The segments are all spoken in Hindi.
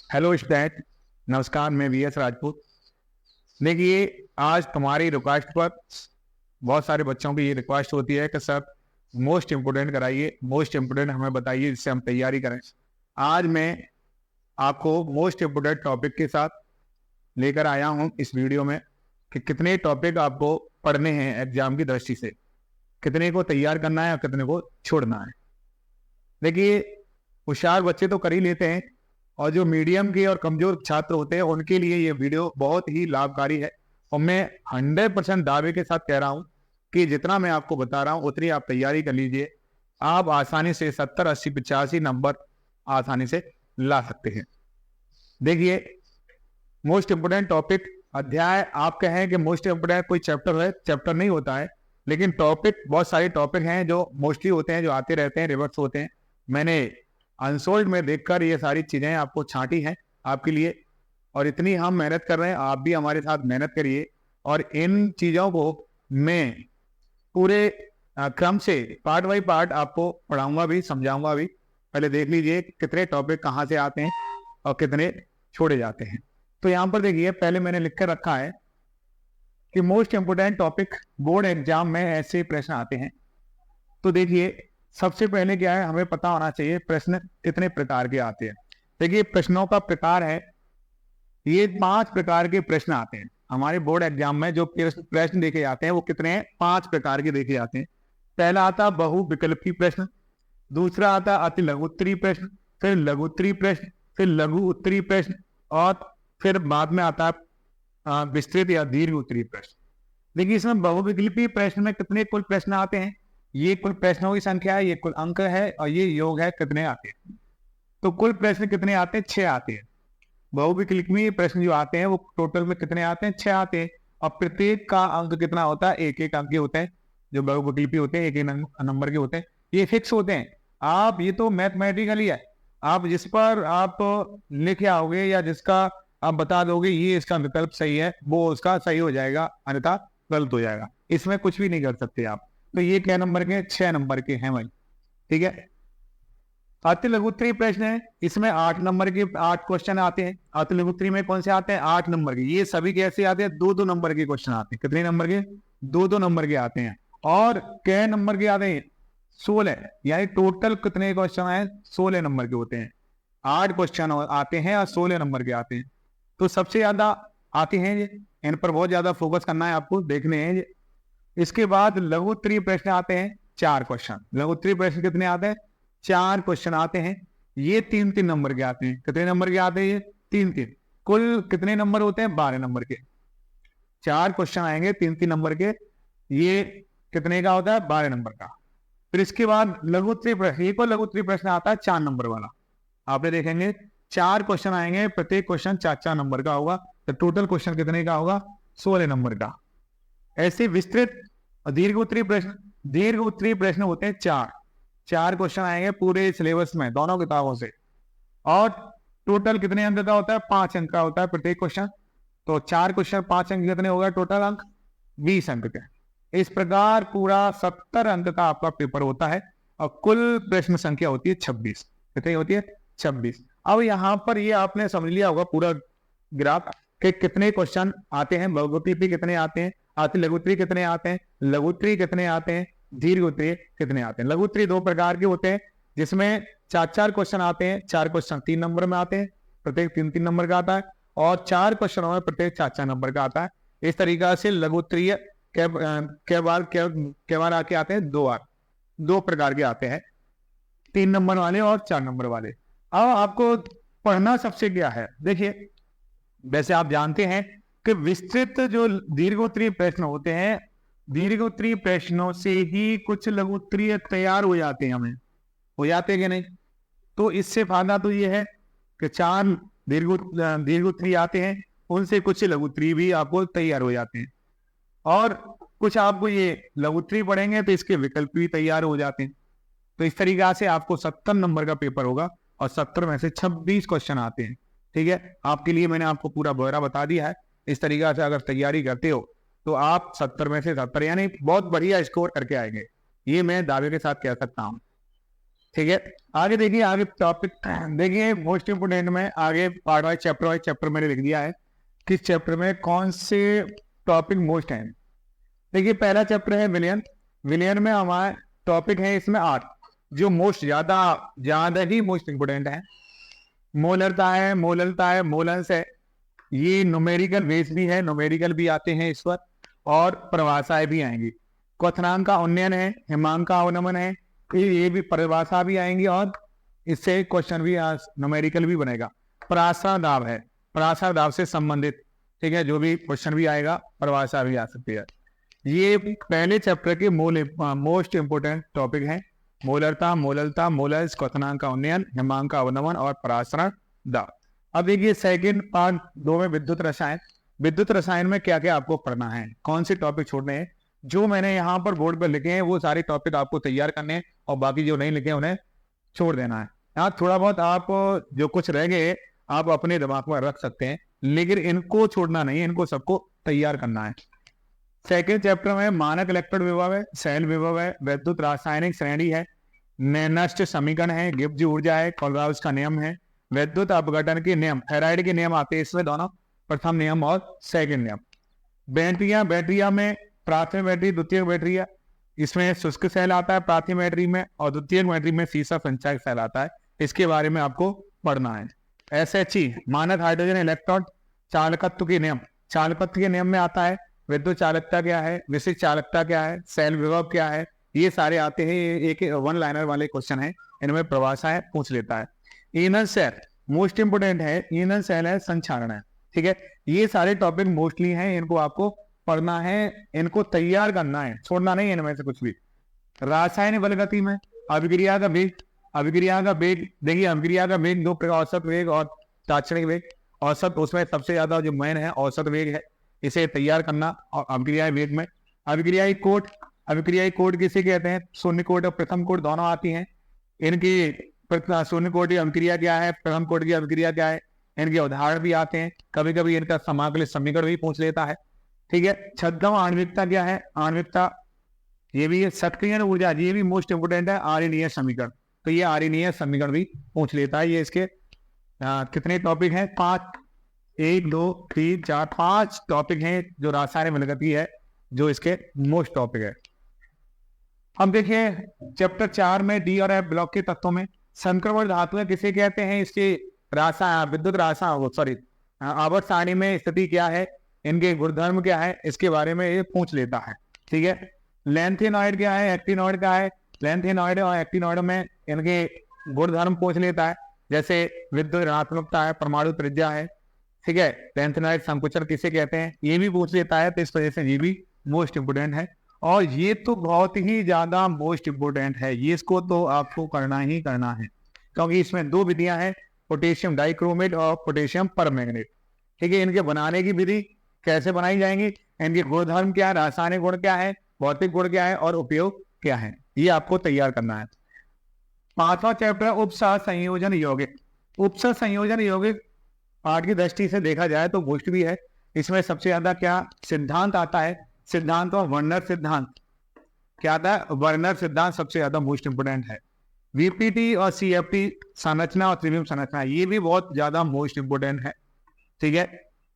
हेलो स्टूडेंट, नमस्कार। मैं वी एस राजपूत। देखिए, आज तुम्हारी रिक्वेस्ट पर बहुत सारे बच्चों की ये रिक्वेस्ट होती है कि सर मोस्ट इम्पोर्टेंट कराइए, मोस्ट इम्पोर्टेंट हमें बताइए जिससे हम तैयारी करें। आज मैं आपको मोस्ट इम्पोर्टेंट टॉपिक के साथ लेकर आया हूं इस वीडियो में कि कितने टॉपिक आपको पढ़ने हैं एग्जाम की दृष्टि से, कितने को तैयार करना है और कितने को छोड़ना है। देखिए, होशियार बच्चे तो कर ही लेते हैं और जो मीडियम के और कमजोर छात्र होते हैं उनके लिए ये वीडियो बहुत ही लाभकारी है। और मैं 100% दावे के साथ कह रहा हूं कि जितना मैं आपको बता रहा हूं उतनी आप तैयारी कर लीजिए। आप आसानी से 70, 80, 85 नंबर आसानी से ला सकते हैं। देखिए, मोस्ट इंपोर्टेंट टॉपिक अध्याय, आप कहें कि मोस्ट इंपोर्टेंट कोई चैप्टर है, चैप्टर नहीं होता है, लेकिन टॉपिक, बहुत सारे टॉपिक हैं जो मोस्टली होते हैं, जो आते रहते हैं, रिवर्स होते हैं। मैंने अनसोल्ड में देखकर ये सारी चीजें आपको छांटी हैं आपके लिए, और इतनी हम मेहनत कर रहे हैं, आप भी हमारे साथ मेहनत करिए। और इन चीजों को मैं पूरे क्रम से पार्ट बाई पार्ट आपको पढ़ाऊंगा भी, समझाऊंगा भी। पहले देख लीजिए कितने टॉपिक कहाँ से आते हैं और कितने छोड़े जाते हैं। तो यहाँ पर देखिए, पहले मैंने लिख कर रखा है कि most important topic board exam में ऐसे प्रश्न आते हैं। तो देखिए, सबसे पहले क्या है, हमें पता होना चाहिए प्रश्न कितने प्रकार के आते हैं। देखिए, प्रश्नों का प्रकार है, ये 5 प्रकार के प्रश्न आते हैं हमारे बोर्ड एग्जाम में। जो प्रश्न देखे जाते हैं वो कितने हैं, 5 प्रकार के देखे जाते हैं। पहला आता बहुविकल्पी प्रश्न, दूसरा आता अति लघु उत्तरीय प्रश्न, फिर लघु उत्तरीय प्रश्न, फिर लघु उत्तरीय प्रश्न, और फिर बाद में आता है विस्तृत या दीर्घ उत्तरीय प्रश्न। देखिए, इसमें बहुविकल्पी प्रश्न में कितने कुल प्रश्न आते हैं, ये कुल प्रश्नों की संख्या है, ये कुल अंक है, और ये योग है कितने आते हैं। तो कुल प्रश्न कितने आते हैं, 6 आते हैं। बहुविकल्पी प्रश्न जो आते हैं वो टोटल में कितने आते हैं, 6 आते हैं। और प्रत्येक का अंक कितना होता है, एक एक अंक के होते हैं। जो बहुविकल्पी होते हैं एक एक नंबर के होते हैं, ये फिक्स होते हैं। आप, ये तो मैथमेटिकली है, आप जिस पर आप लिख आओगे या जिसका आप बता दोगे ये इसका विकल्प सही है, वो उसका सही हो जाएगा, अन्यथा गलत हो जाएगा। इसमें कुछ भी नहीं कर सकते आप। तो ये क्या नंबर के, 6 नंबर के हैं भाई, ठीक है। अति लघु उत्तरीय प्रश्न है, इसमें 8 नंबर के 8 क्वेश्चन आते हैं। अति लघु उत्तरीय में कौन से आते हैं, 8 नंबर के। ये सभी कैसे आते हैं, 2-2 नंबर के क्वेश्चन आते हैं। कितने नंबर के, 2-2 नंबर के आते हैं। और कै नंबर के आते हैं, 16। यानी टोटल कितने क्वेश्चन आए, 16 नंबर के होते हैं। 8 क्वेश्चन आते हैं और 16 नंबर के आते हैं। तो सबसे ज्यादा आते हैं ये, इन पर बहुत ज्यादा फोकस करना है आपको, देखने हैं ये। इसके बाद लघु उत्तरीय प्रश्न आते हैं, 4 क्वेश्चन। लघु उत्तरीय प्रश्न कितने आते हैं, 4 क्वेश्चन आते हैं। ये 3-3 नंबर के आते हैं। कितने नंबर के आते हैं ये, 3-3। कुल कितने नंबर होते हैं, 12 नंबर के। 4 क्वेश्चन आएंगे 3-3 नंबर के, ये कितने का होता है, 12 नंबर का। फिर इसके बाद लघु उत्तरीय प्रश्न, एक और लघु उत्तरीय प्रश्न आता है 4 नंबर वाला। आपने देखेंगे 4 क्वेश्चन आएंगे, प्रत्येक क्वेश्चन 4-4 नंबर का होगा। तो टोटल क्वेश्चन कितने का होगा, 16 नंबर का। ऐसे विस्तृत और दीर्घ उत्तरीय प्रश्न, दीर्घ उत्तरीय प्रश्न होते हैं 4 क्वेश्चन आएंगे पूरे सिलेबस में, दोनों किताबों से। और टोटल कितने अंक का होता है, 5 अंक का होता है प्रत्येक क्वेश्चन। तो 4 क्वेश्चन 5 अंक, कितने होगा टोटल अंक, 20 अंक के। इस प्रकार पूरा 70 अंक का आपका पेपर होता है। और कुल प्रश्न संख्या होती है 26। कितनी होती है, 26। अब यहाँ पर ये आपने समझ लिया होगा पूरा ग्राफ कि कितने क्वेश्चन आते हैं, बहुविकल्पी कितने आते हैं, अति लघु उत्तरीय कितने आते हैं, लघु उत्तरीय कितने आते हैं, दीर्घ उत्तरीय कितने आते हैं। लघु उत्तरीय 2 प्रकार के होते हैं, जिसमें 4-4 क्वेश्चन आते हैं। 4 क्वेश्चन 3 नंबर में आते हैं, प्रत्येक 3-3 नंबर का आता है। और 4 क्वेश्चनों में प्रत्येक 4-4 नंबर का आता है। इस तरीका से लघु उत्तरीय कै बार आके आते हैं, 2 बार, 2 प्रकार के आते हैं, 3 नंबर वाले और 4 नंबर वाले। अब आपको पढ़ना सबसे क्या है, देखिए, वैसे आप जानते हैं कि विस्तृत जो दीर्घोत्तरीय प्रश्न होते हैं, दीर्घोत्तरीय प्रश्नों से ही कुछ लघु उत्तरीय तैयार हो जाते हैं, हमें हो जाते हैं कि नहीं। तो इससे फायदा तो ये है कि 4 दीर्घोत्तरीय आते हैं, उनसे कुछ लघु उत्तरीय भी आपको तैयार हो जाते हैं। और कुछ आपको ये लघु उत्तरीय पढ़ेंगे तो इसके विकल्प भी तैयार हो जाते हैं। तो इस तरीका से आपको 70 नंबर का पेपर होगा और 70 में से 26 क्वेश्चन आते हैं, ठीक है। आपके लिए मैंने आपको पूरा ब्यौरा बता दिया है। इस तरीका से अगर तैयारी करते हो तो आप 70 में से 70 यानी बहुत बढ़िया स्कोर करके आएंगे, ये मैं दावे के साथ कह सकता हूं। ठीक है, आगे देखिए, आगे टॉपिक देखिए मोस्ट इंपोर्टेंट में आगे पार्ट वाइज चैप्टर मैंने लिख दिया है किस चैप्टर में कौन से टॉपिक मोस्ट है। देखिए पहला चैप्टर है विलियन। विलियन में हमारा टॉपिक है इसमें 8 जो मोस्ट ज्यादा ही मोस्ट इंपोर्टेंट है। मोलरता है मोलेंस है, ये न्यूमेरिकल बेस भी है, न्यूमेरिकल भी आते हैं इस पर, और परिभाषाएं भी आएंगी। क्वथनांक का उन्नयन है, हिमांक का अवनमन है, ये भी परिभाषा भी आएंगी और इससे क्वेश्चन भी न्यूमेरिकल भी बनेगा। पराशर दाब है, पराशर दाब से संबंधित, ठीक है, जो भी क्वेश्चन भी आएगा परिभाषा भी आ सकती है। ये पहले चैप्टर के मोस्ट इंपोर्टेंट टॉपिक है। मोललता, मोलस, क्वथनांक का उन्नयन, हिमांक का अवनमन और पराशर दाब। अब देखिए सेकंड पार्ट 2 में विद्युत रसायन। विद्युत रसायन में क्या क्या आपको पढ़ना है, कौन से टॉपिक छोड़ने हैं। जो मैंने यहाँ पर बोर्ड पर लिखे हैं वो सारे टॉपिक आपको तैयार करने हैं और बाकी जो नहीं लिखे उन्हें छोड़ देना है। यहाँ थोड़ा बहुत आप जो कुछ रह गए आप अपने दिमाग में रख सकते हैं, लेकिन इनको छोड़ना नहीं है, इनको सबको तैयार करना है। सेकेंड चैप्टर में मानक इलेक्ट्रोड विभव है, सेल विभव है, विद्युत रासायनिक श्रेणी है, नष्ट समीकरण है, गिब्स ऊर्जा है, कोलराउस का नियम है, विद्युत अपघटन के नियम, फेराइड के नियम आते हैं इसमें दोनों, प्रथम नियम और सेकंड नियम। बैटरिया में प्राथमिक बैटरी, द्वितीयक बैटरी, इसमें शुष्क सेल आता है प्राथमिक बैटरी में, और द्वितीयक बैटरी में सीसा संचायक सेल आता है। इसके बारे में आपको पढ़ना है। SHE मानक हाइड्रोजन इलेक्ट्रॉन, चालकत्व के नियम, चालकत्व के नियम में आता है, विद्युत चालकता क्या है, विशिष्ट चालकता क्या है, सेल विभव क्या है, ये सारे आते हैं। एक 1 लाइनर वाले क्वेश्चन है, इनमें परिभाषाएं पूछ लेता है। इनर सेल मोस्ट इंपोर्टेंट है, इनर सेल है, संक्षारण है, ठीक है। ये सारे टॉपिक मोस्टली हैं, इनको आपको पढ़ना है, इनको तैयार करना है, छोड़ना नहीं है इनमें से कुछ भी। रासायनिक बल गति में अभिक्रिया का वेग, देखिए अभिक्रिया का वेग 2 प्रकार, औसत वेग और तात्क्षणिक वेग। औसत उसमें सबसे ज्यादा जो मेन है औसत वेग है, इसे तैयार करना। और अभिक्रिया वेग में अभिक्रियाई कोड किसे कहते हैं, शून्य कोड और प्रथम कोड दोनों आती हैं। इनकी शून्य कोड की अभिक्रिया क्या है, प्रथम कोड की अभिक्रिया क्या है, इनके उदाहरण भी आते हैं, कभी कभी इनका समाकलित समीकरण भी पूछ लेता है, ठीक है। छद्म आणविकता क्या है, आणविकता ये भी है, सक्रियण ऊर्जा ये भी मोस्ट इंपोर्टेंट है, आर्यनीय समीकरण, तो ये आर्यनीय समीकरण भी पूछ लेता है। ये इसके कितने टॉपिक हैं, 5, 1 2 3 4 5 टॉपिक हैं जो रासायनिक बल गति है, जो इसके मोस्ट टॉपिक है। अब देखिए चैप्टर 4 में डी और एफ ब्लॉक के तत्वों में संक्रमण धातुएं किसे कहते हैं, इसके आवर्त सारणी में स्थिति क्या है, इनके गुणधर्म क्या है, इसके बारे में ये पूछ लेता है, ठीक है। लेंथेनॉइड क्या है, एक्टिनॉइड क्या है, लेंथेनॉइड और एक्टिनॉइड में इनके गुणधर्म पूछ लेता है, जैसे विद्युत ऋणात्मकता है, परमाणु त्रिज्या है, ठीक है। लेंथेनॉइड संकुचन किसे कहते हैं, ये भी पूछ लेता है, तो इस वजह से ये भी मोस्ट इंपोर्टेंट है। और ये तो बहुत ही ज्यादा मोस्ट इंपोर्टेंट है, ये इसको तो आपको करना ही करना है, क्योंकि इसमें 2 विधियां हैं, पोटेशियम डाइक्रोमेट और पोटेशियम परमैंगनेट, ठीक है। इनके बनाने की विधि कैसे बनाई जाएंगी, इनके गुणधर्म क्या है, रासायनिक गुण क्या है, भौतिक गुण क्या है और उपयोग क्या है, ये आपको तैयार करना है। 5वां चैप्टर उपसह संयोजन यौगिक। उपसह संयोजन यौगिक पाठ की दृष्टि से देखा जाए तो मोस्ट भी है। इसमें सबसे ज्यादा क्या सिद्धांत आता है, सिद्धांत और वर्नर सिद्धांत क्या आता है, वर्नर सिद्धांत सबसे ज्यादा मोस्ट इंपोर्टेंट है। VPT और CFT संरचना और त्रिविम संरचना, ये भी बहुत ज्यादा मोस्ट इंपोर्टेंट है, ठीक है।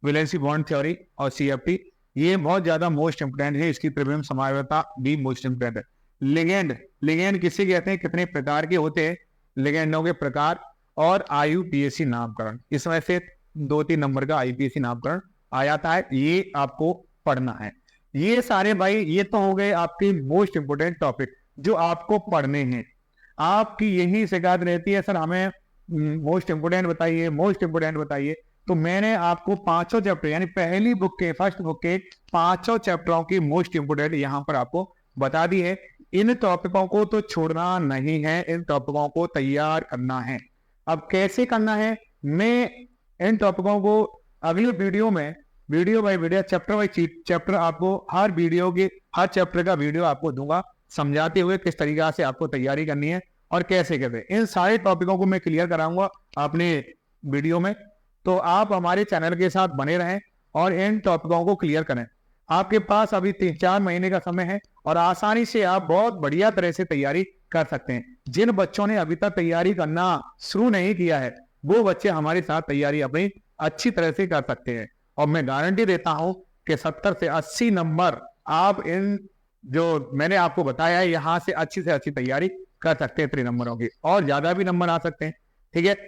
वैलेंसी बॉन्ड थ्योरी और CFT ये बहुत ज्यादा मोस्ट इंपोर्टेंट है, इसकी त्रिविम समावयवता भी मोस्ट इंपोर्टेंट है। लिगेंड किसे कहते हैं, कितने प्रकार के होते हैं, लिगेंडों के प्रकार और IUPAC नामकरण, इसमें से 2-3 नंबर का IUPAC नामकरण आ जाता है, ये आपको पढ़ना है। ये सारे भाई ये तो हो गए आपके मोस्ट इंपोर्टेंट टॉपिक जो आपको पढ़ने हैं। आपकी यही शिकायत रहती है, सर हमें मोस्ट इंपोर्टेंट बताइए, तो मैंने आपको 5 चैप्टर यानी पहली बुक के फर्स्ट बुक के 5 चैप्टरों की मोस्ट इंपोर्टेंट यहाँ पर आपको बता दी है। इन टॉपिकों को तो छोड़ना नहीं है, इन टॉपिकों को तैयार करना है। अब कैसे करना है, मैं इन टॉपिकों को अगले वीडियो में video by video chapter by chapter आपको हर चैप्टर का वीडियो आपको दूंगा, समझाते हुए किस तरीका से आपको तैयारी करनी है और कैसे करते इन सारे टॉपिकों को मैं क्लियर कराऊंगा अपने वीडियो में। तो आप हमारे चैनल के साथ बने रहें और इन टॉपिकों को क्लियर करें। आपके पास अभी 3-4 महीने का समय है और आसानी से आप बहुत बढ़िया तरह से तैयारी कर सकते हैं। जिन बच्चों ने अभी तक तैयारी करना शुरू नहीं किया है, वो बच्चे हमारे साथ तैयारी अपनी अच्छी तरह से कर सकते हैं। और मैं गारंटी देता हूं कि 70 से 80 नंबर आप इन जो मैंने आपको बताया है यहाँ से अच्छी तैयारी कर सकते हैं 3 नंबरों की, और ज्यादा भी नंबर आ सकते हैं। ठीक है।